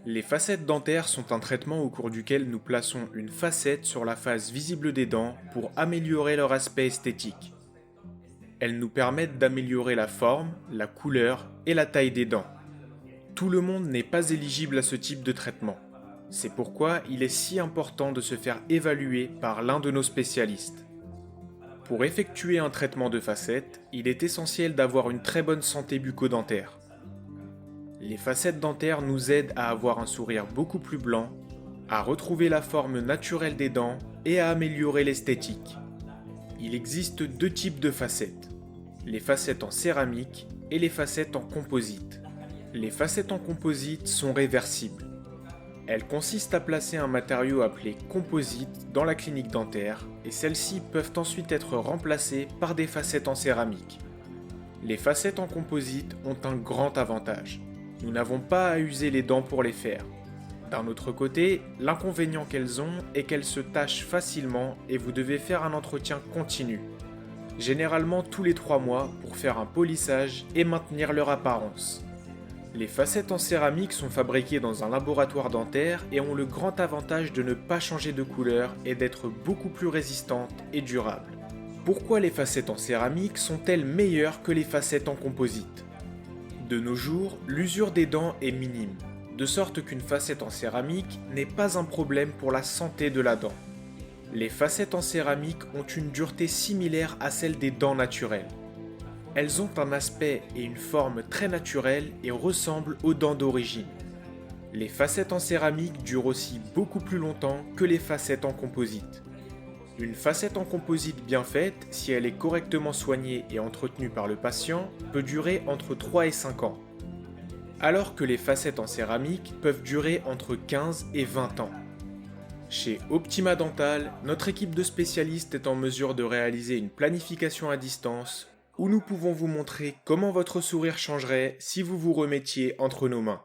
Les facettes dentaires sont un traitement au cours duquel nous plaçons une facette sur la face visible des dents pour améliorer leur aspect esthétique. Elles nous permettent d'améliorer la forme, la couleur et la taille des dents. Tout le monde n'est pas éligible à ce type de traitement. C'est pourquoi il est si important de se faire évaluer par l'un de nos spécialistes. Pour effectuer un traitement de facettes, il est essentiel d'avoir une très bonne santé bucco-dentaire. Les facettes dentaires nous aident à avoir un sourire beaucoup plus blanc, à retrouver la forme naturelle des dents et à améliorer l'esthétique. Il existe deux types de facettes, les facettes en céramique et les facettes en composite. Les facettes en composite sont réversibles. Elles consistent à placer un matériau appelé composite dans la clinique dentaire et celles-ci peuvent ensuite être remplacées par des facettes en céramique. Les facettes en composite ont un grand avantage. Nous n'avons pas à user les dents pour les faire. D'un autre côté, l'inconvénient qu'elles ont est qu'elles se tachent facilement et vous devez faire un entretien continu, généralement tous les 3 mois pour faire un polissage et maintenir leur apparence. Les facettes en céramique sont fabriquées dans un laboratoire dentaire et ont le grand avantage de ne pas changer de couleur et d'être beaucoup plus résistantes et durables. Pourquoi les facettes en céramique sont-elles meilleures que les facettes en composite ? De nos jours, l'usure des dents est minime, de sorte qu'une facette en céramique n'est pas un problème pour la santé de la dent. Les facettes en céramique ont une dureté similaire à celle des dents naturelles. Elles ont un aspect et une forme très naturels et ressemblent aux dents d'origine. Les facettes en céramique durent aussi beaucoup plus longtemps que les facettes en composite. Une facette en composite bien faite, si elle est correctement soignée et entretenue par le patient, peut durer entre 3 et 5 ans. Alors que les facettes en céramique peuvent durer entre 15 et 20 ans. Chez Optima Dental, notre équipe de spécialistes est en mesure de réaliser une planification à distance où nous pouvons vous montrer comment votre sourire changerait si vous vous remettiez entre nos mains.